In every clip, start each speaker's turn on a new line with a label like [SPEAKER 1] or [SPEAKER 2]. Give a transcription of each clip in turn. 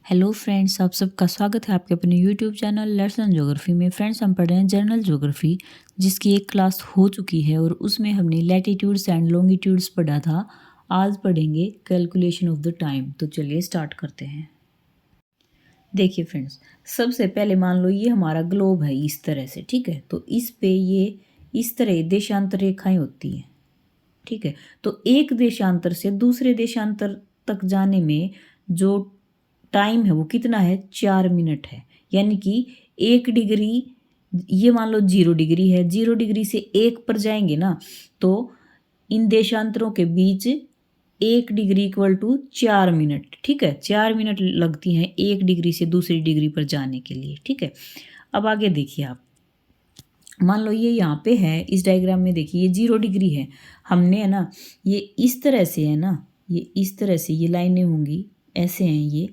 [SPEAKER 1] Hello friends, आप सबका स्वागत है आपके अपने यूट्यूब चैनल लेसन ज्योग्राफी में। फ्रेंड्स, हम पढ़ रहे हैं जनरल ज्योग्राफी, जिसकी एक क्लास हो चुकी है और उसमें हमने लैटिट्यूड्स एंड लॉन्गिट्यूड्स पढ़ा था। आज पढ़ेंगे कैलकुलेशन ऑफ द टाइम। तो चलिए स्टार्ट करते हैं। देखिए फ्रेंड्स, सबसे पहले मान लो ये हमारा ग्लोब है इस तरह से, ठीक है। तो इस पे ये इस तरह देशांतर रेखाएं होती हैं, ठीक है। तो एक देशांतर से दूसरे देशांतर तक जाने में जो टाइम है वो कितना है, 4 मिनट है। यानी कि 1 डिग्री, ये मान लो 0 डिग्री है, 0 डिग्री से 1 पर जाएंगे ना, तो इन देशांतरों के बीच 1 डिग्री इक्वल टू 4 मिनट, ठीक है। 4 मिनट लगती हैं 1 डिग्री से दूसरी डिग्री पर जाने के लिए, ठीक है। अब आगे देखिए आप, मान लो ये यहाँ पे है इस डायग्राम में, देखिए ये 0 डिग्री है। हमने है ना, ये इस तरह से है ना, ये इस तरह से ये लाइनें होंगी, ऐसे हैं ये।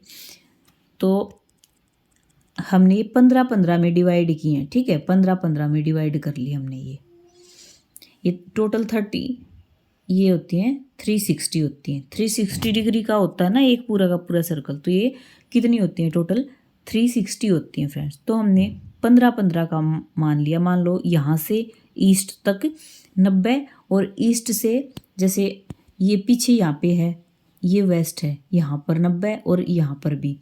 [SPEAKER 1] तो हमने ये 15-15 में डिवाइड किए हैं, ठीक है। 15-15 में डिवाइड कर लिया हमने। ये टोटल 30, ये होती हैं 360 होती हैं। 360 डिग्री का होता है ना एक पूरा का पूरा सर्कल, तो ये कितनी होती हैं टोटल, 360 होती हैं फ्रेंड्स। तो हमने 15-15 का मान लिया। मान लो यहाँ से ईस्ट तक 90, और ईस्ट से जैसे ये पीछे यहाँ पे है, ये वेस्ट है, यहाँ पर 90 और यहाँ पर भी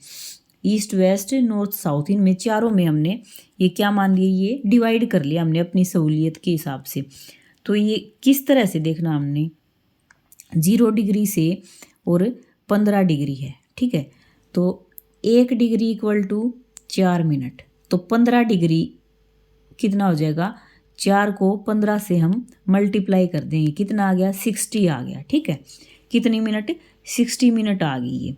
[SPEAKER 1] ईस्ट वेस्ट नॉर्थ साउथ, इनमें चारों में हमने ये क्या मान लिया, ये डिवाइड कर लिया हमने अपनी सहूलियत के हिसाब से। तो ये किस तरह से देखना हमने, 0 डिग्री से और 15 डिग्री है, ठीक है। तो 1 डिग्री इक्वल टू 4 मिनट, तो 15 डिग्री कितना हो जाएगा, 4 को 15 से हम मल्टीप्लाई कर देंगे, कितना आ गया, 60 आ गया, ठीक है। कितनी मिनट, 60 मिनट आ गई ये।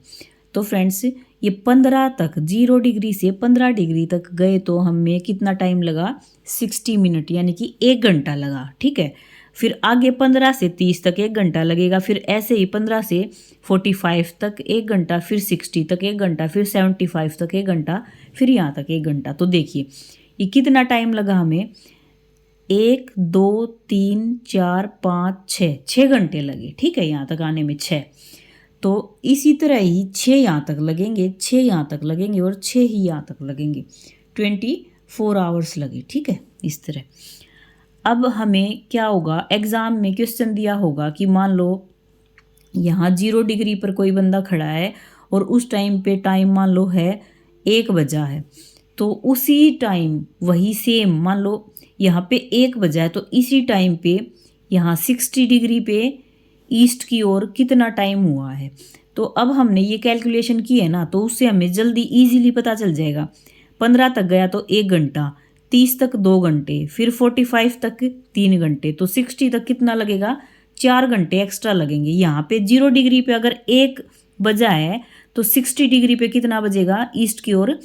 [SPEAKER 1] तो फ्रेंड्स, ये 15 तक 0 डिग्री से 15 डिग्री तक गए तो हमें कितना टाइम लगा, 60 मिनट, यानी कि 1 घंटा लगा, ठीक है। फिर आगे 15 से 30 तक 1 घंटा लगेगा, फिर ऐसे ही 15 से 45 तक 1 घंटा, फिर 60 तक 1 घंटा, फिर 75 तक 1 घंटा, फिर यहाँ तक 1 घंटा। तो देखिए ये कितना टाइम लगा हमें, 1 2 3 4 5 6 घंटे लगे, ठीक है। यहाँ तक आने में 6। तो इसी तरह ही 6 यहाँ तक लगेंगे, 6 यहाँ तक लगेंगे और 6 ही यहाँ तक लगेंगे, 24 आवर्स लगे, ठीक है। इस तरह अब हमें क्या होगा, एग्ज़ाम में क्वेश्चन दिया होगा कि मान लो यहाँ 0 डिग्री पर कोई बंदा खड़ा है और उस टाइम पे टाइम मान लो है 1 बजा है, तो उसी टाइम वही सेम मान लो यहाँ पे 1 बजा है, तो इसी टाइम पे यहाँ 60 डिग्री पे ईस्ट की ओर कितना टाइम हुआ है। तो अब हमने ये कैलकुलेशन की है ना, तो उससे हमें जल्दी इजीली पता चल जाएगा। 15 तक गया तो 1 घंटा, 30 तक 2 घंटे, फिर 45 तक 3 घंटे, तो 60 तक कितना लगेगा, 4 घंटे एक्स्ट्रा लगेंगे। यहाँ पे 0 डिग्री पे अगर 1 बजा है तो 60 डिग्री पे कितना बजेगा ईस्ट की ओर,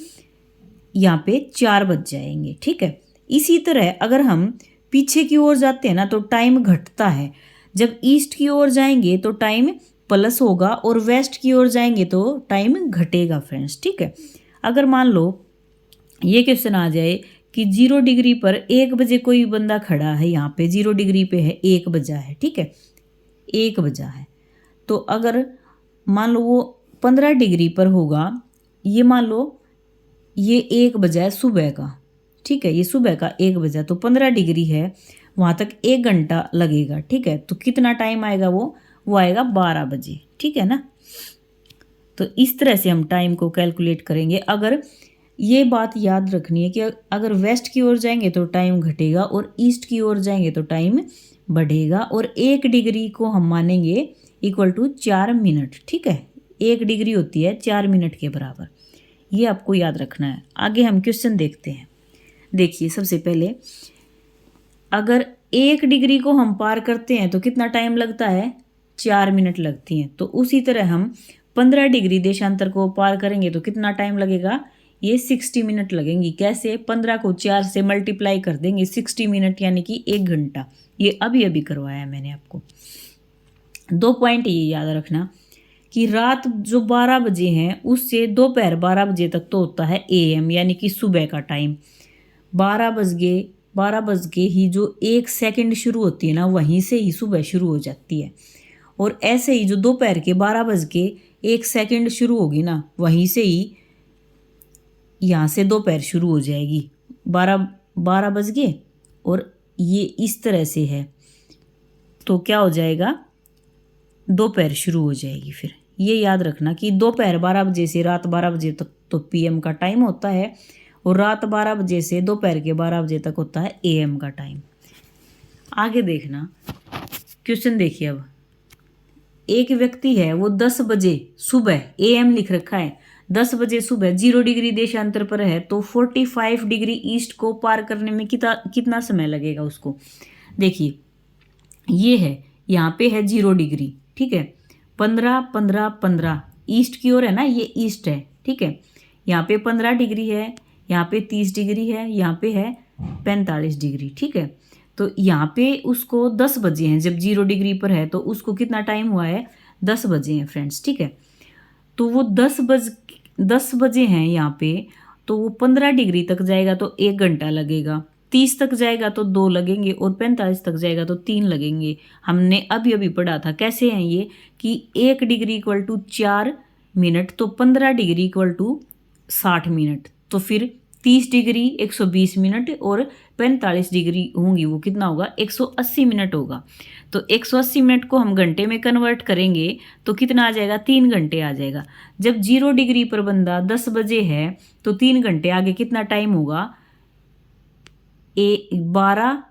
[SPEAKER 1] यहाँ पे 4 बज जाएंगे, ठीक है। इसी तरह अगर हम पीछे की ओर जाते हैं ना तो टाइम घटता है, जब ईस्ट की ओर जाएंगे तो टाइम प्लस होगा और वेस्ट की ओर जाएंगे तो टाइम घटेगा फ्रेंड्स, ठीक है। अगर मान लो ये क्वेश्चन आ जाए कि 0 डिग्री पर 1 बजे कोई बंदा खड़ा है, यहाँ पे 0 डिग्री पे है, 1 बजा है, ठीक है, 1 बजा है। तो अगर मान लो वो 15 डिग्री पर होगा, ये मान लो ये 1 बजा है सुबह का, ठीक है, ये सुबह का 1 बजा, तो 15 डिग्री है, वहाँ तक 1 घंटा लगेगा, ठीक है। तो कितना टाइम आएगा, वो आएगा 12 बजे, ठीक है ना। तो इस तरह से हम टाइम को कैलकुलेट करेंगे। अगर ये बात याद रखनी है कि अगर वेस्ट की ओर जाएंगे तो टाइम घटेगा और ईस्ट की ओर जाएंगे तो टाइम बढ़ेगा, और 1 डिग्री को हम मानेंगे इक्वल टू 4 मिनट, ठीक है। 1 डिग्री होती है 4 मिनट के बराबर, ये आपको याद रखना है। आगे हम क्वेश्चन देखते हैं। देखिए सबसे पहले, अगर 1 डिग्री को हम पार करते हैं तो कितना टाइम लगता है, 4 मिनट लगती हैं। तो उसी तरह हम 15 डिग्री देशांतर को पार करेंगे तो कितना टाइम लगेगा, ये 60 मिनट लगेंगी। कैसे, 15 को 4 से मल्टीप्लाई कर देंगे, 60 मिनट यानी कि 1 घंटा। ये अभी अभी करवाया मैंने आपको। 2 पॉइंट ये याद रखना कि रात जो 12 बजे हैं उससे दोपहर 12 बजे तक तो होता है AM, यानी कि सुबह का टाइम। 12 बज के ही जो 1 सेकंड शुरू होती है ना, वहीं से ही सुबह शुरू हो जाती है। और ऐसे ही जो दोपहर के 12 बज के 1 सेकंड शुरू होगी ना, वहीं से ही यहाँ से दोपहर शुरू हो जाएगी, 12 बज गए और ये इस तरह से है, तो क्या हो जाएगा, दोपहर शुरू हो जाएगी। फिर ये याद रखना कि दोपहर 12 बजे से रात 12 बजे तक तो पीएम का टाइम होता है और रात 12 बजे से दोपहर के 12 बजे तक होता है एएम का टाइम। आगे देखना, क्वेश्चन देखिए अब। एक व्यक्ति है, वो 10 बजे सुबह, एएम लिख रखा है, 10 बजे सुबह 0 डिग्री देशांतर पर है, तो 45 डिग्री ईस्ट को पार करने में कितना समय लगेगा उसको। देखिए ये है, यहाँ पे है 0 डिग्री, ठीक है, 15 15 15 ईस्ट की ओर है ना, ये ईस्ट है, ठीक है। यहाँ पे 15 डिग्री है, यहाँ पे 30 डिग्री है, यहाँ पे है 45 डिग्री, ठीक है। तो यहाँ पे उसको 10 बजे हैं, जब 0 डिग्री पर है तो उसको कितना टाइम हुआ है, 10 बजे हैं फ्रेंड्स, ठीक है। तो वो 10 बजे हैं यहाँ पे, तो वो 15 डिग्री तक जाएगा तो 1 घंटा लगेगा, 30 तक जाएगा तो 2 लगेंगे और 45 तक जाएगा तो 3 लगेंगे। हमने अभी अभी पढ़ा था कैसे हैं ये, कि 1 डिग्री इक्वल टू 4 मिनट, तो 15 डिग्री इक्वल टू 60 मिनट, तो फिर 30 डिग्री 120 मिनट और 45 डिग्री होंगी, वो कितना होगा, 180 मिनट होगा। तो 180 मिनट को हम घंटे में कन्वर्ट करेंगे तो कितना आ जाएगा, 3 घंटे आ जाएगा। जब 0 डिग्री पर बंदा 10 बजे है तो 3 घंटे आगे कितना टाइम होगा, 12,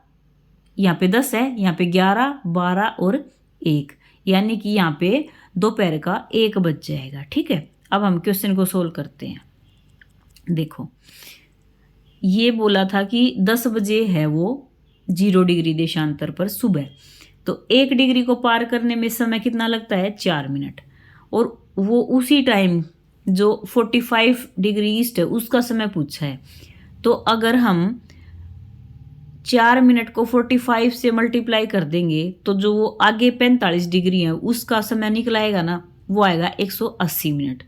[SPEAKER 1] यहाँ पे 10 है, यहाँ पे 11, 12 और 1, यानी कि यहाँ पे दोपहर का 1 बज जाएगा, ठीक है। अब हम क्वेश्चन को सोल्व करते हैं। देखो ये बोला था कि 10 बजे है वो 0 डिग्री देशांतर पर सुबह, तो 1 डिग्री को पार करने में समय कितना लगता है, 4 मिनट, और वो उसी टाइम जो 45 डिग्री ईस्ट है उसका समय पूछा है। तो अगर हम 4 मिनट को 45 से मल्टीप्लाई कर देंगे तो जो वो आगे 45 डिग्री है उसका समय निकलाएगा ना, वो आएगा 180 मिनट।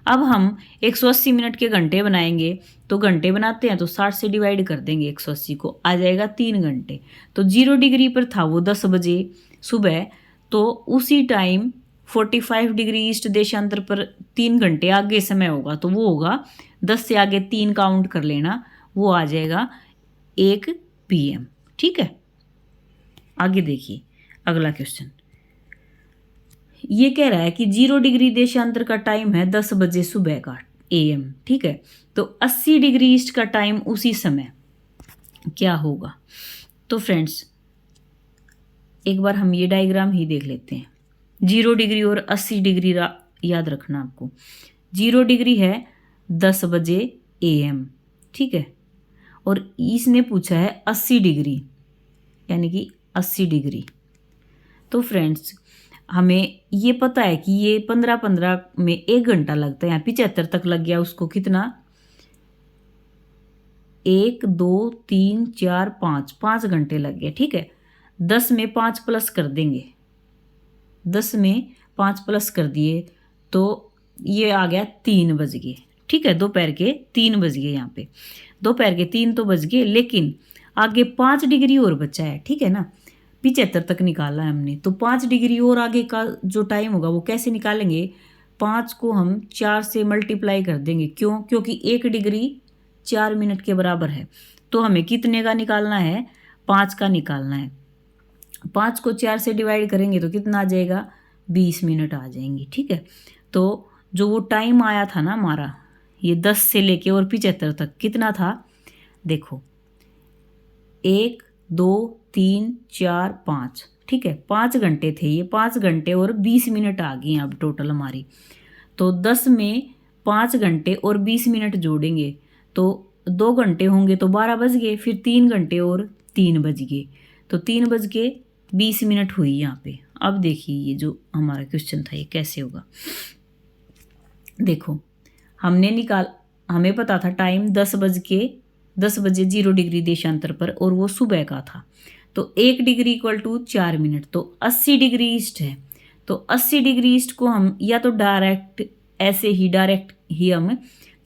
[SPEAKER 1] अब हम 180 मिनट के घंटे बनाएंगे, तो घंटे बनाते हैं तो 60 से डिवाइड कर देंगे 180 को, आ जाएगा 3 घंटे। तो 0 डिग्री पर था वो 10 बजे सुबह, तो उसी टाइम 45 डिग्री ईस्ट देशांतर पर 3 घंटे आगे समय होगा, तो वो होगा 10 से आगे 3 काउंट कर लेना, वो आ जाएगा 1 PM, ठीक है। आगे देखिए अगला क्वेश्चन, ये कह रहा है कि 0 डिग्री देशांतर का टाइम है 10 बजे सुबह का AM, ठीक है। तो 80 डिग्री ईस्ट का टाइम उसी समय क्या होगा। तो फ्रेंड्स एक बार हम ये डायग्राम ही देख लेते हैं। 0 डिग्री और 80 डिग्री याद रखना आपको। 0 डिग्री है 10 बजे AM, ठीक है, और इसने पूछा है 80 डिग्री, यानी कि 80 डिग्री। तो फ्रेंड्स हमें ये पता है कि ये 15-15 में 1 घंटा लगता है, यहाँ 75 तक लग गया उसको, कितना, 1 2 3 4 5 घंटे लग गए, ठीक है। 10 में 5 प्लस कर देंगे, 10 में 5 प्लस कर दिए तो ये आ गया 3 बज गए, ठीक है। दोपहर के 3 बज गए, यहाँ पे दोपहर के 3 तो बज गए, लेकिन आगे 5 डिग्री और बचा है, ठीक है ना। 75 तक निकाला है हमने, तो 5 डिग्री और आगे का जो टाइम होगा वो कैसे निकालेंगे, 5 को हम 4 से मल्टीप्लाई कर देंगे, क्यों, क्योंकि 1 डिग्री 4 मिनट के बराबर है। तो हमें कितने का निकालना है, 5 का निकालना है। 5 को 4 से डिवाइड करेंगे तो कितना आ जाएगा, 20 मिनट आ जाएंगी, ठीक है। तो जो वो टाइम आया था ना हमारा, ये 10 से लेके और 75 तक कितना था, देखो 1 2 3 4 5, ठीक है, 5 घंटे थे ये, 5 घंटे और 20 मिनट आ गई अब टोटल हमारी। तो 10 में 5 घंटे और 20 मिनट जोड़ेंगे तो 2 घंटे होंगे तो 12 बज गए, फिर 3 घंटे और 3 बज गए, तो 3 बज के 20 मिनट हुई यहाँ पे। अब देखिए ये जो हमारा क्वेश्चन था ये कैसे होगा। देखो हमें पता था टाइम 10 बजे 0 डिग्री देशांतर पर, और वो सुबह का था, तो 1 डिग्री इक्वल टू 4 मिनट, तो 80 डिग्री ईस्ट है। तो 80 डिग्री ईस्ट को हम या तो डायरेक्ट ही हम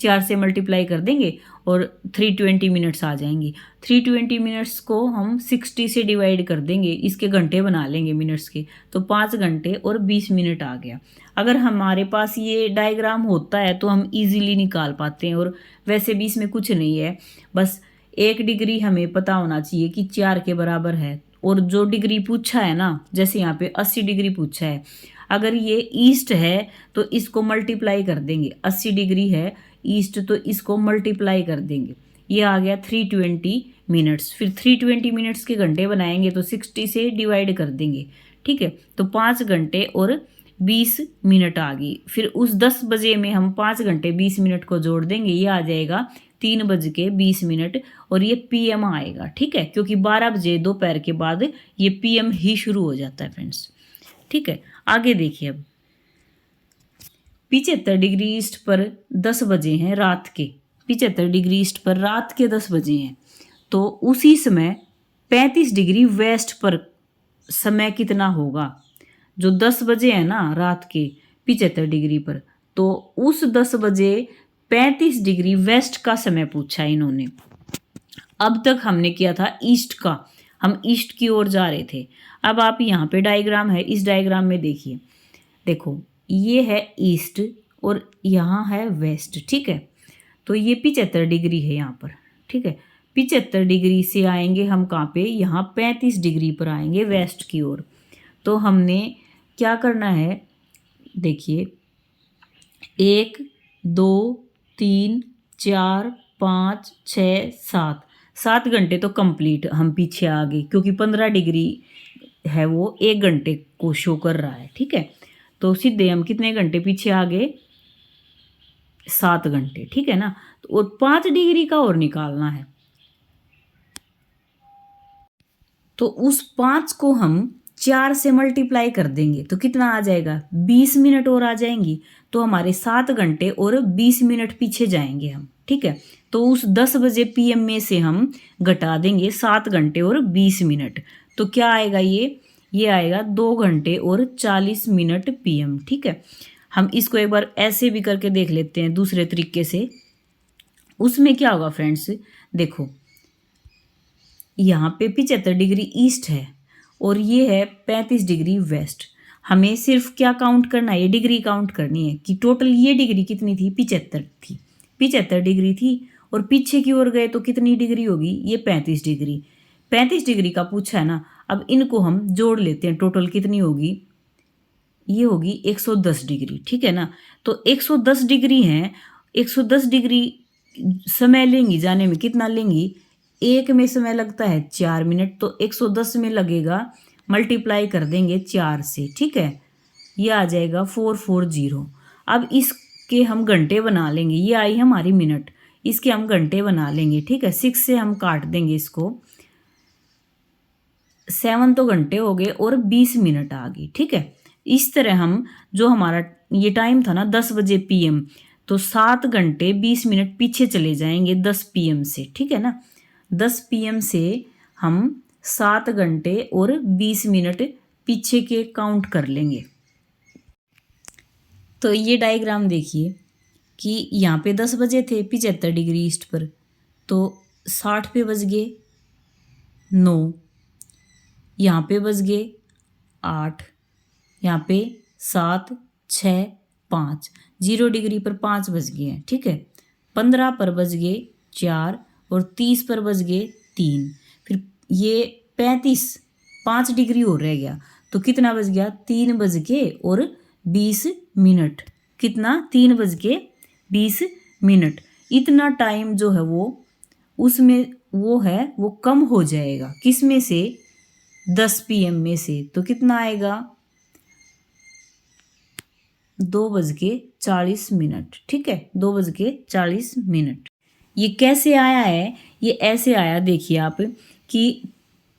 [SPEAKER 1] 4 से मल्टीप्लाई कर देंगे और 320 मिनट्स आ जाएंगी। 320 मिनट्स को हम 60 से डिवाइड कर देंगे, इसके घंटे बना लेंगे मिनट्स के, तो 5 घंटे और 20 मिनट आ गया। अगर हमारे पास ये डायग्राम होता है तो हम इजीली निकाल पाते हैं। और वैसे भी इसमें कुछ नहीं है, बस 1 डिग्री हमें पता होना चाहिए कि 4 के बराबर है। और जो डिग्री पूछा है ना, जैसे यहाँ पे 80 डिग्री पूछा है, अगर ये ईस्ट है तो इसको मल्टीप्लाई कर देंगे। 80 डिग्री है ईस्ट तो इसको मल्टीप्लाई कर देंगे, ये आ गया 320 मिनट्स। फिर 320 मिनट्स के घंटे बनाएंगे तो 60 से डिवाइड कर देंगे, ठीक है, तो 5 घंटे और 20 मिनट आ गई। फिर उस 10 बजे में हम 5 घंटे 20 मिनट को जोड़ देंगे, ये आ जाएगा 3:20 और ये पीएम आएगा, ठीक है, क्योंकि 12 बजे दोपहर के बाद ये पीएम ही शुरू हो जाता है फ्रेंड्स, ठीक है। आगे देखिए, अब 75 डिग्री ईस्ट पर 10 बजे हैं रात के, 75 डिग्री ईस्ट पर रात के 10 बजे हैं, तो उसी समय 35 डिग्री वेस्ट पर समय कितना होगा। जो 10 बजे है ना रात के 75 डिग्री पर, तो उस 10 बजे 35 डिग्री वेस्ट का समय पूछा इन्होंने। अब तक हमने किया था ईस्ट का, हम ईस्ट की ओर जा रहे थे। अब आप यहाँ पे डायग्राम है, इस डायग्राम में देखिए, देखो ये है ईस्ट और यहाँ है वेस्ट, ठीक है, तो ये 75 डिग्री है यहाँ पर, ठीक है। 75 डिग्री से आएंगे हम कहाँ पे, यहाँ 35 डिग्री पर आएंगे वेस्ट की ओर। तो हमने क्या करना है, देखिए 1 2 3 4 5 6 7 7 घंटे तो कंप्लीट हम पीछे आ गए, क्योंकि 15 डिग्री है वो 1 घंटे को शो कर रहा है, ठीक है। तो सीधे हम कितने घंटे पीछे आ गए, 7 घंटे, ठीक है ना। तो और 5 डिग्री का और निकालना है, तो उस 5 को हम 4 से मल्टीप्लाई कर देंगे तो कितना आ जाएगा, 20 मिनट और आ जाएंगी। तो हमारे 7 घंटे और 20 मिनट पीछे जाएंगे हम, ठीक है। तो उस 10 बजे पीएम में से हम घटा देंगे 7 घंटे और 20 मिनट, तो क्या आएगा, ये आएगा 2 घंटे और 40 मिनट पीएम, ठीक है। हम इसको एक बार ऐसे भी करके देख लेते हैं दूसरे तरीके से। उसमें क्या होगा फ्रेंड्स, देखो यहाँ पे 75 डिग्री ईस्ट है और ये है 35 डिग्री वेस्ट। हमें सिर्फ क्या काउंट करना है, ये डिग्री काउंट करनी है कि टोटल ये डिग्री कितनी थी, 75 थी, 75 डिग्री थी। और पीछे की ओर गए तो कितनी डिग्री होगी, ये 35 डिग्री। 35 डिग्री का पूछा है ना, अब इनको हम जोड़ लेते हैं, टोटल कितनी होगी, ये होगी 110 डिग्री, ठीक है ना। तो 110 डिग्री है, 110 डिग्री समय लेंगी जाने में, कितना लेंगी, एक में समय लगता है 4 मिनट, तो 110 में लगेगा, मल्टीप्लाई कर देंगे 4 से, ठीक है, ये आ जाएगा 440। अब इसके हम घंटे बना लेंगे, ये आई हमारी मिनट, इसके हम घंटे बना लेंगे, ठीक है। 6 से हम काट देंगे इसको, 7 तो घंटे हो गए और 20 मिनट आ गई, ठीक है। इस तरह हम जो हमारा ये टाइम था ना 10 बजे पीएम, तो 7 घंटे 20 मिनट पीछे चले जाएंगे 10 पीएम से, ठीक है ना। 10 पीएम से हम 7 घंटे और 20 मिनट पीछे के काउंट कर लेंगे। तो ये डायग्राम देखिए कि यहाँ पे 10 बजे थे 75 डिग्री ईस्ट पर, तो 60 पे बज गए 9, यहाँ पे बज गए 8, यहाँ पे 7 6 5, 0 डिग्री पर 5 बज गए हैं, ठीक है। 15 पर बज गए 4 और 30 पर बज गए 3। फिर ये 35, 5 डिग्री और रह गया, तो कितना बज गया, 3 बज के और 20 मिनट, कितना, 3 बज के 20 मिनट। इतना टाइम जो है वो उसमें वो है वो कम हो जाएगा, किस में से, 10 पीएम में से, तो कितना आएगा, 2:40, ठीक है, 2:40। ये कैसे आया है, ये ऐसे आया, देखिए आप कि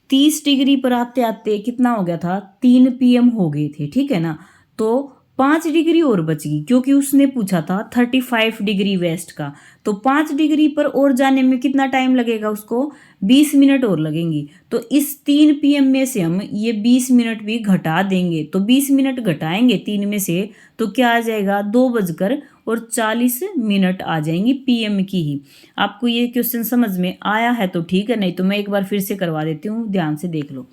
[SPEAKER 1] 30 डिग्री पर आते आते कितना हो गया था, 3 पीएम हो गए थे, ठीक है ना। तो 5 डिग्री और बच गई, क्योंकि उसने पूछा था 35 डिग्री वेस्ट का। तो 5 डिग्री पर और जाने में कितना टाइम लगेगा उसको, 20 मिनट और लगेंगी। तो इस 3 PM में से हम ये 20 मिनट भी घटा देंगे। तो 20 मिनट घटाएंगे 3 में से तो क्या आ जाएगा, 2:40 आ जाएंगी PM की ही। आपको ये क्वेश्चन समझ में आया है तो ठीक है, नहीं तो मैं एक बार फिर से करवा देती हूँ, ध्यान से देख लो।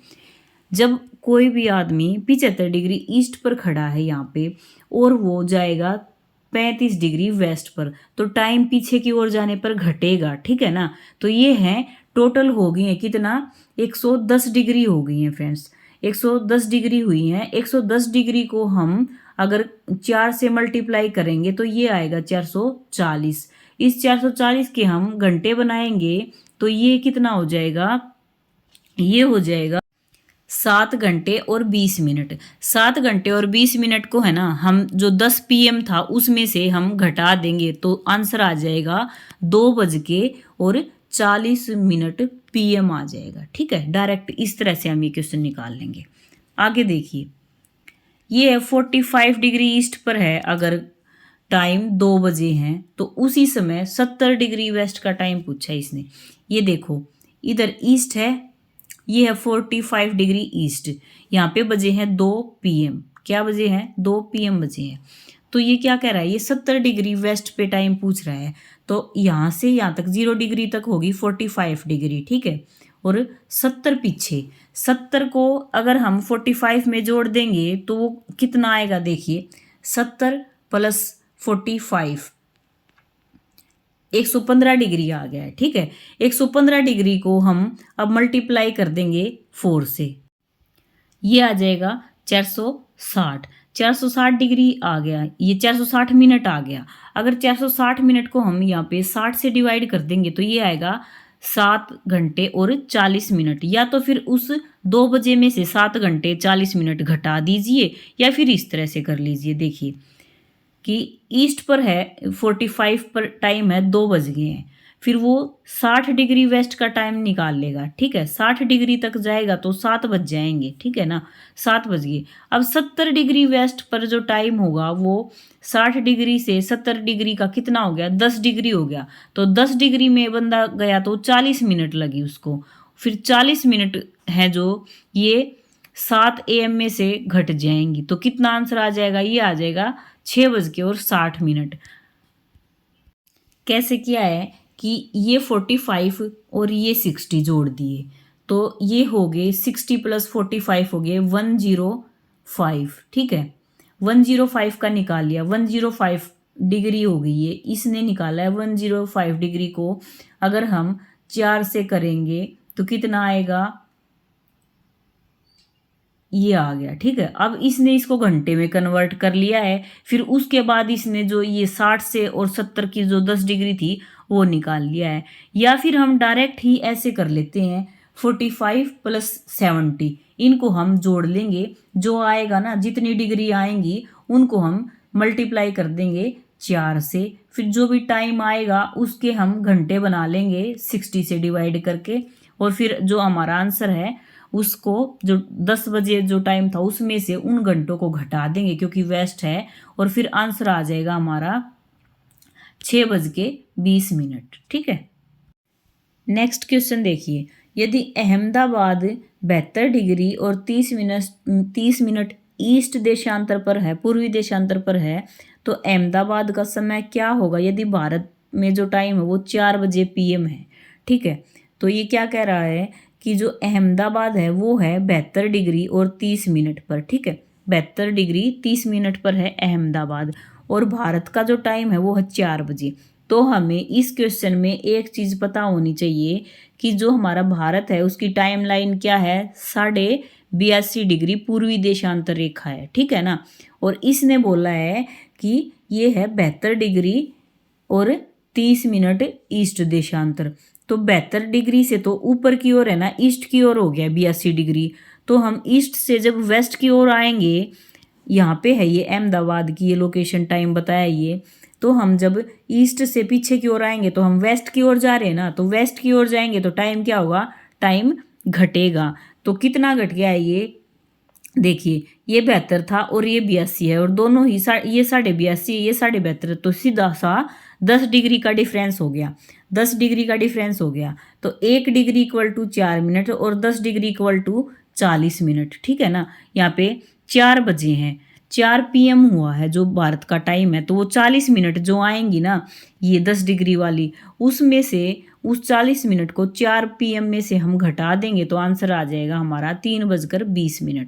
[SPEAKER 1] जब कोई भी आदमी 75 डिग्री ईस्ट पर खड़ा है यहाँ पे और वो जाएगा 35 डिग्री वेस्ट पर, तो टाइम पीछे की ओर जाने पर घटेगा, ठीक है ना। तो ये है टोटल हो गई है कितना, 110 डिग्री हो गई है फ्रेंड्स, 110 डिग्री हुई है। 110 डिग्री को हम अगर 4 से मल्टीप्लाई करेंगे तो ये आएगा 440। इस 440 के हम घंटे बनाएंगे तो ये कितना हो जाएगा, ये हो जाएगा 7 घंटे और 20 मिनट। 7 घंटे और 20 मिनट को है ना, हम जो 10 PM था उसमें से हम घटा देंगे तो आंसर आ जाएगा 2:40 PM आ जाएगा, ठीक है। डायरेक्ट इस तरह से हम ये क्वेश्चन निकाल लेंगे। आगे देखिए, ये है 45 डिग्री ईस्ट पर है, अगर टाइम 2 बजे हैं तो उसी समय 70 डिग्री वेस्ट का टाइम पूछा है इसने। ये देखो इधर ईस्ट है, ये है 45 डिग्री ईस्ट, यहाँ पे बजे हैं 2 PM। क्या बजे हैं, 2 PM बजे हैं। तो ये क्या कह रहा है, ये 70 डिग्री वेस्ट पे टाइम पूछ रहा है। तो यहाँ से यहाँ तक 0 डिग्री तक होगी 45 डिग्री, ठीक है। और 70 पीछे, 70 को अगर हम 45 में जोड़ देंगे तो वो कितना आएगा, देखिए 70 + 45 115 डिग्री आ गया है, ठीक है। 115 डिग्री को हम अब मल्टीप्लाई कर देंगे 4 से, ये आ जाएगा 460। 460 डिग्री आ गया, ये 460 मिनट आ गया। अगर 460 मिनट को हम यहाँ पे 60 से डिवाइड कर देंगे तो ये आएगा 7 घंटे और 40 मिनट। या तो फिर उस 2 बजे में से 7 घंटे 40 मिनट घटा दीजिए, या फिर इस तरह से कर लीजिए। देखिए कि ईस्ट पर है 45 पर टाइम है, 2 बज गए हैं, फिर वो 60 डिग्री वेस्ट का टाइम निकाल लेगा, ठीक है। 60 डिग्री तक जाएगा तो 7 बज जाएंगे, ठीक है ना, 7 बज गए। अब 70 डिग्री वेस्ट पर जो टाइम होगा वो 60 डिग्री से 70 डिग्री का कितना हो गया, 10 डिग्री हो गया। तो 10 डिग्री में बंदा गया तो 40 मिनट लगी उसको। फिर 40 मिनट है जो ये 7 AM में से घट जाएंगी, तो कितना आंसर आ जाएगा, ये आ जाएगा 6:60। कैसे किया है कि ये 45 और ये 60 जोड़ दिए, तो ये हो गए 60 + 45 हो गए 105, ठीक है। 105 का निकाल लिया, 105 डिग्री हो गई है, इसने निकाला है। 105 डिग्री को अगर हम 4 से करेंगे तो कितना आएगा, ये आ गया, ठीक है। अब इसने इसको घंटे में कन्वर्ट कर लिया है। फिर उसके बाद इसने जो ये 60 से और 70 की जो 10 डिग्री थी वो निकाल लिया है। या फिर हम डायरेक्ट ही ऐसे कर लेते हैं, 45 + 70 इनको हम जोड़ लेंगे, जो आएगा ना, जितनी डिग्री आएंगी उनको हम मल्टीप्लाई कर देंगे 4 से। फिर जो भी टाइम आएगा उसके हम घंटे बना लेंगे 60 से डिवाइड करके, और फिर जो हमारा आंसर है उसको जो 10 बजे जो टाइम था उसमें से उन घंटों को घटा देंगे क्योंकि वेस्ट है, और फिर आंसर आ जाएगा हमारा 6:20, ठीक है। नेक्स्ट क्वेश्चन देखिए, यदि अहमदाबाद 72 डिग्री और 30 मिनट ईस्ट देशांतर पर है, पूर्वी देशांतर पर है, तो अहमदाबाद का समय क्या होगा यदि भारत में जो टाइम है वो 4 बजे PM है, ठीक है। तो ये क्या कह रहा है कि जो अहमदाबाद है वो है 72 डिग्री और 30 मिनट पर, ठीक है। 72 डिग्री 30 मिनट पर है अहमदाबाद, और भारत का जो टाइम है वो है 4 बजे। तो हमें इस क्वेश्चन में एक चीज़ पता होनी चाहिए कि जो हमारा भारत है उसकी टाइम लाइन क्या है, 82.5 डिग्री पूर्वी देशांतर रेखा है, ठीक है ना। और इसने बोला है कि ये है 72 डिग्री और 30 मिनट ईस्ट देशांतर। तो 72 डिग्री से तो ऊपर की ओर है ना, ईस्ट की ओर हो गया 82 डिग्री। तो हम ईस्ट से जब वेस्ट की ओर आएंगे, यहाँ पे है ये अहमदाबाद की ये लोकेशन टाइम बताया ये, तो हम जब ईस्ट से पीछे की ओर आएंगे तो हम वेस्ट की ओर जा रहे हैं ना, तो वेस्ट की ओर जाएंगे तो टाइम क्या होगा, टाइम घटेगा। तो कितना घट गया है ये, देखिए ये 72 था और ये 82 है और दोनों ही ये 82.5 ये 72.5, तो सीधा सा 10 डिग्री का डिफरेंस हो गया। 10 डिग्री का डिफरेंस हो गया तो 1 डिग्री इक्वल टू 4 मिनट और 10 डिग्री इक्वल टू 40 मिनट। ठीक है ना। यहाँ पे 4 बजे हैं, 4 PM हुआ है जो भारत का टाइम है, तो वो 40 मिनट जो आएंगी ना ये 10 डिग्री वाली, उसमें से उस 40 मिनट को 4 PM में से हम घटा देंगे तो आंसर आ जाएगा हमारा 3:20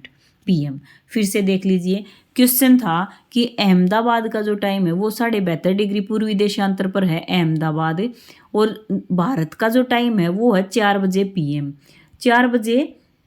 [SPEAKER 1] PM। फिर से देख लीजिए, क्वेश्चन था कि अहमदाबाद का जो टाइम है वो 72.5 डिग्री पूर्वी देशांतर पर है अहमदाबाद, और भारत का जो टाइम है वो है 4 बजे PM। 4 बजे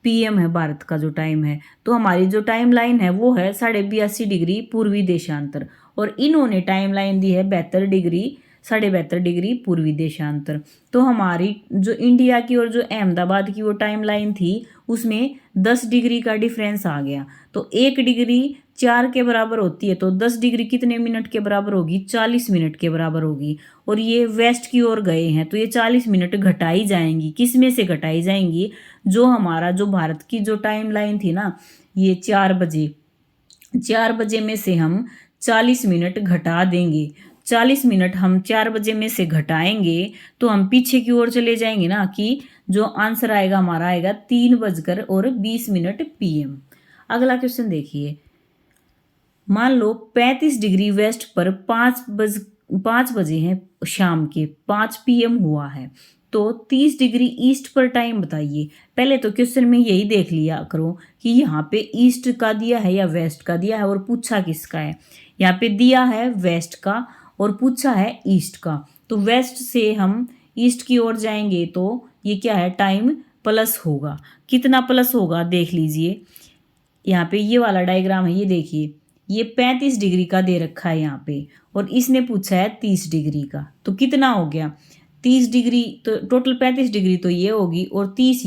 [SPEAKER 1] PM है भारत का जो टाइम है, तो हमारी जो टाइम लाइन है वो है 82.5 डिग्री पूर्वी देशांतर, और इन्होंने टाइम लाइन दी है 72 डिग्री पूर्वी देशांतर। तो हमारी जो इंडिया की और जो अहमदाबाद की वो टाइम लाइन थी उसमें 10 डिग्री का डिफरेंस आ गया। तो 1 डिग्री 4 के बराबर होती है, तो 10 डिग्री कितने मिनट के बराबर होगी? 40 मिनट के बराबर होगी। और ये वेस्ट की ओर गए हैं तो ये 40 मिनट घटाई जाएंगी। किस में से घटाई जाएंगी? जो हमारा जो भारत की जो टाइम लाइन थी ना ये 4 बजे में से हम 40 मिनट घटा देंगे। 40 मिनट हम 4 बजे में से घटाएंगे तो हम पीछे की ओर चले जाएंगे ना, कि जो आंसर आएगा हमारा आएगा 3:20 PM। अगला क्वेश्चन देखिए, मान लो 35 डिग्री वेस्ट पर 5 बजे हैं शाम के 5 PM हुआ है, तो 30 डिग्री ईस्ट पर टाइम बताइए। पहले तो क्वेश्चन में यही देख लिया करो कि यहाँ पे ईस्ट का दिया है या वेस्ट का दिया है और पूछा किसका है। यहाँ पे दिया है वेस्ट का और पूछा है ईस्ट का, तो वेस्ट से हम ईस्ट की ओर जाएंगे तो ये क्या है? टाइम प्लस होगा। कितना प्लस होगा देख लीजिए, यहाँ पे ये वाला डायग्राम है, ये देखिए ये 35 डिग्री का दे रखा है यहाँ पे, और इसने पूछा है 30 डिग्री का, तो कितना हो गया? 30 डिग्री, तो टोटल 35 डिग्री तो ये होगी और 30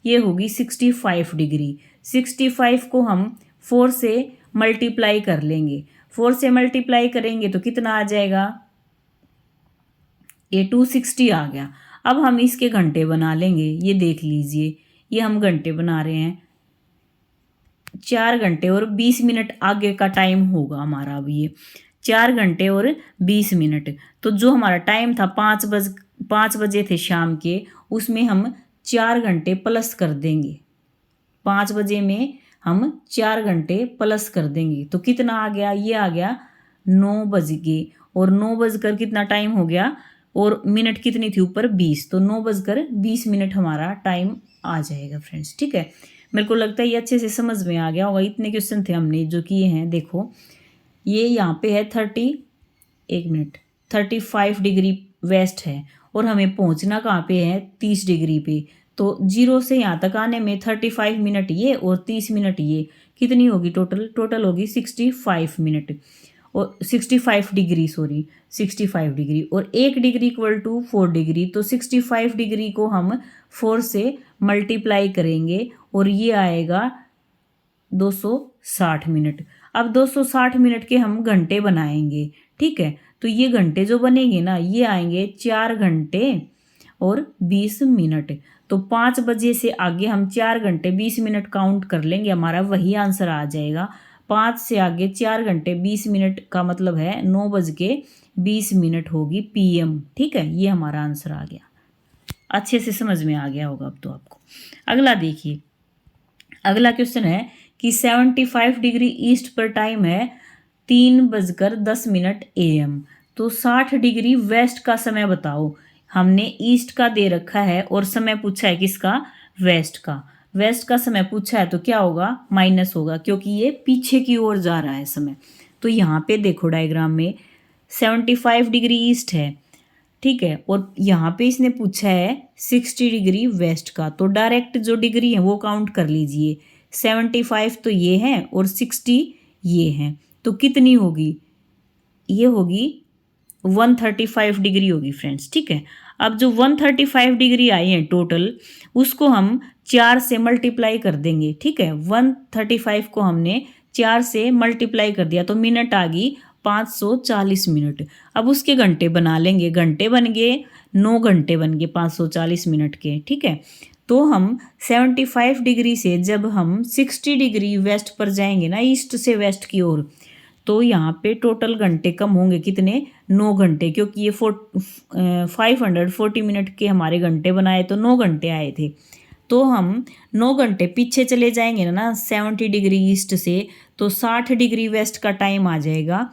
[SPEAKER 1] ये होगी 65 डिग्री। 65 को हम 4 से मल्टीप्लाई कर लेंगे। 4 से मल्टीप्लाई करेंगे तो कितना आ जाएगा? ये 260 आ गया। अब हम इसके घंटे बना लेंगे। ये देख लीजिए, ये हम घंटे बना रहे हैं। 4 घंटे और 20 मिनट आगे का टाइम होगा हमारा। अब ये 4 घंटे और 20 मिनट, तो जो हमारा टाइम था 5 बजे थे शाम के, उसमें हम 4 घंटे प्लस कर देंगे। 5 बजे में हम 4 घंटे प्लस कर देंगे तो कितना आ गया? ये आ गया 9 बज गए, और 9 बजकर कितना टाइम हो गया, और मिनट कितनी थी ऊपर? 20, तो 9:20 हमारा टाइम आ जाएगा फ्रेंड्स। ठीक है, मेरे को लगता है ये अच्छे से समझ में आ गया होगा। इतने क्वेश्चन थे हमने जो किए हैं। देखो ये यहाँ पे है 35 डिग्री वेस्ट है, और हमें पहुँचना कहाँ पे है? 30 डिग्री पे। तो 0 से यहाँ तक आने में 35 मिनट ये और 30 मिनट ये, कितनी होगी टोटल होगी 65 मिनट, और 65 डिग्री, सॉरी 65 डिग्री, और 1 डिग्री इक्वल टू 4 डिग्री, तो 65 डिग्री को हम 4 से मल्टीप्लाई करेंगे और ये आएगा 260 मिनट। अब 260 मिनट के हम घंटे बनाएंगे। ठीक है, तो ये घंटे जो बनेंगे ना ये आएंगे 4 घंटे और 20 मिनट। तो 5 बजे से आगे हम 4 घंटे 20 मिनट काउंट कर लेंगे, हमारा वही आंसर आ जाएगा। 5 से आगे 4 घंटे 20 मिनट का मतलब है 9:20 होगी PM। ठीक है, ये हमारा आंसर आ गया। अच्छे से समझ में आ गया होगा अब तो आपको। अगला देखिए, अगला क्वेश्चन है कि 75 डिग्री ईस्ट पर टाइम है 3:10 AM, तो 60 डिग्री वेस्ट का समय बताओ। हमने ईस्ट का दे रखा है और समय पूछा है किसका? वेस्ट का। वेस्ट का समय पूछा है तो क्या होगा? माइनस होगा, क्योंकि ये पीछे की ओर जा रहा है समय। तो यहाँ पे देखो डायग्राम में 75 डिग्री ईस्ट है, ठीक है, और यहाँ पे इसने पूछा है 60 डिग्री वेस्ट का, तो डायरेक्ट जो डिग्री है वो काउंट कर लीजिए। 75 तो ये है और 60 ये है, तो कितनी होगी? ये होगी 135 डिग्री होगी फ्रेंड्स। ठीक है, अब जो 135 डिग्री आई है टोटल, उसको हम 4 से मल्टीप्लाई कर देंगे। ठीक है, 135 को हमने 4 से मल्टीप्लाई कर दिया तो मिनट आ गई 540 मिनट। अब उसके घंटे बना लेंगे। घंटे बन गए 9 घंटे बन गए 540 मिनट के। ठीक है, तो हम 75 डिग्री से जब हम 60 डिग्री वेस्ट पर जाएंगे ना, ईस्ट से वेस्ट की ओर, तो यहाँ पे टोटल घंटे कम होंगे कितने, 9 घंटे, क्योंकि ये 540 मिनट के हमारे घंटे बनाए तो 9 घंटे आए थे। तो हम 9 घंटे पीछे चले जाएंगे ना 70 डिग्री ईस्ट से, तो 60 डिग्री वेस्ट का टाइम आ जाएगा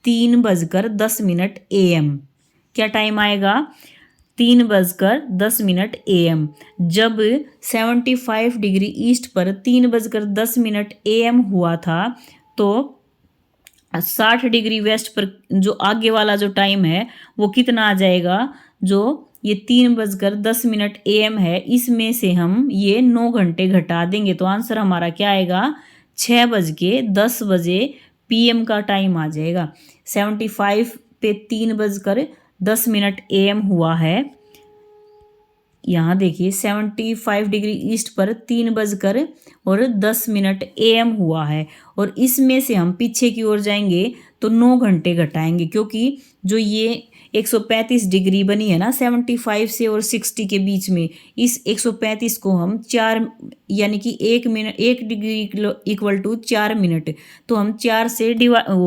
[SPEAKER 1] 3:10 AM। क्या टाइम आएगा, 3:10 AM। जब 75 डिग्री ईस्ट पर 3:10 AM हुआ था, तो 60 डिग्री वेस्ट पर जो आगे वाला जो टाइम है वो कितना आ जाएगा, जो ये 3:10 AM है, इसमें से हम ये 9 घंटे घटा देंगे तो आंसर हमारा क्या आएगा, 6:10 PM का टाइम आ जाएगा। 75 पे 3:10 AM हुआ है। यहाँ देखिए 75 डिग्री ईस्ट पर 3:10 AM हुआ है, और इसमें से हम पीछे की ओर जाएंगे तो 9 घंटे घटाएंगे, क्योंकि जो ये 135 डिग्री बनी है ना 75 से और 60 के बीच में, इस 135 को हम 4 यानी कि 1 डिग्री इक्वल टू 4 मिनट, तो हम 4 से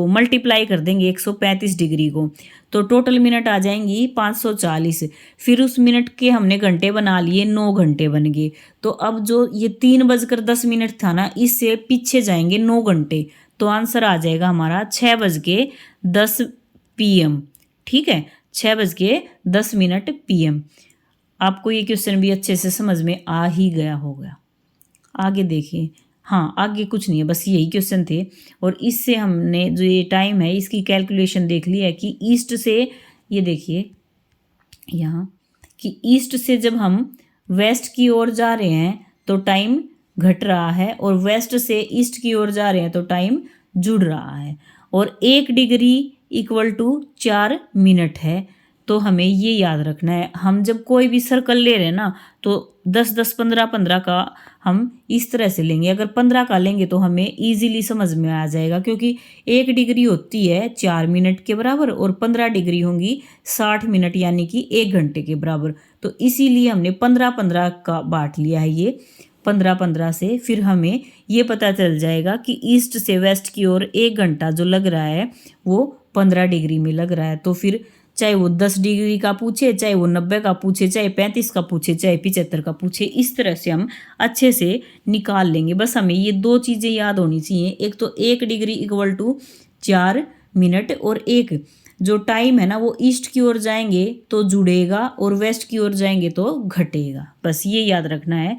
[SPEAKER 1] मल्टीप्लाई कर देंगे 135 डिग्री को, तो टोटल मिनट आ जाएंगी 540। फिर उस मिनट के हमने घंटे बना लिए, 9 घंटे बन गए। तो अब जो ये 3:10 था ना, इससे पीछे जाएंगे 9 घंटे, तो आंसर आ जाएगा हमारा 6:10 PM। ठीक है, 6:10 PM। आपको ये क्वेश्चन भी अच्छे से समझ में आ ही गया होगा। आगे देखिए, हाँ आगे कुछ नहीं है, बस यही क्वेश्चन थे, और इससे हमने जो ये टाइम है इसकी कैलकुलेशन देख ली है कि ईस्ट से, ये देखिए यहाँ कि ईस्ट से जब हम वेस्ट की ओर जा रहे हैं तो टाइम घट रहा है, और वेस्ट से ईस्ट की ओर जा रहे हैं तो टाइम जुड़ रहा है, और 1 डिग्री इक्वल टू 4 मिनट है। तो हमें ये याद रखना है, हम जब कोई भी सर्कल ले रहे हैं ना, तो 10-10, 15-15 का हम इस तरह से लेंगे। अगर 15 का लेंगे तो हमें इजीली समझ में आ जाएगा, क्योंकि 1 डिग्री होती है 4 मिनट के बराबर, और 15 डिग्री होंगी 60 मिनट यानी कि 1 घंटे के बराबर। तो इसीलिए हमने 15-15 का बांट लिया है, ये 15-15 से। फिर हमें ये पता चल जाएगा कि ईस्ट से वेस्ट की ओर 1 घंटा जो लग रहा है वो 15 डिग्री में लग रहा है। तो फिर चाहे वो 10 डिग्री का पूछे, चाहे वो 90 का पूछे, चाहे 35 का पूछे, चाहे 75 का पूछे, इस तरह से हम अच्छे से निकाल लेंगे। बस हमें ये 2 चीज़ें याद होनी चाहिए, एक तो 1 डिग्री इक्वल टू 4 मिनट, और एक जो टाइम है ना वो ईस्ट की ओर जाएंगे तो जुड़ेगा और वेस्ट की ओर जाएंगे तो घटेगा। बस ये याद रखना है।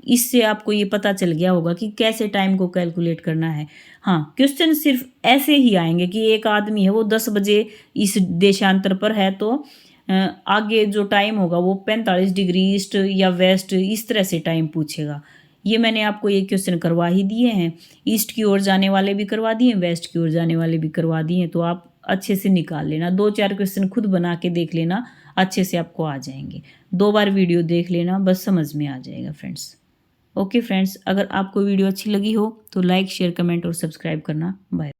[SPEAKER 1] इससे आपको ये पता चल गया होगा कि कैसे टाइम को कैलकुलेट करना है। हाँ, क्वेश्चन सिर्फ ऐसे ही आएंगे कि एक आदमी है वो 10 बजे इस देशांतर पर है, तो आगे जो टाइम होगा वो 45 डिग्री ईस्ट या वेस्ट, इस तरह से टाइम पूछेगा। ये मैंने आपको ये क्वेश्चन करवा ही दिए हैं, ईस्ट की ओर जाने वाले भी करवा दिए, वेस्ट की ओर जाने वाले भी करवा दिए, तो आप अच्छे से निकाल लेना। 2-4 क्वेश्चन खुद बना के देख लेना, अच्छे से आपको आ जाएंगे। 2 बार वीडियो देख लेना, बस समझ में आ जाएगा फ्रेंड्स। ओके फ्रेंड्स, अगर आपको वीडियो अच्छी लगी हो तो लाइक, शेयर, कमेंट और सब्सक्राइब करना। बाय।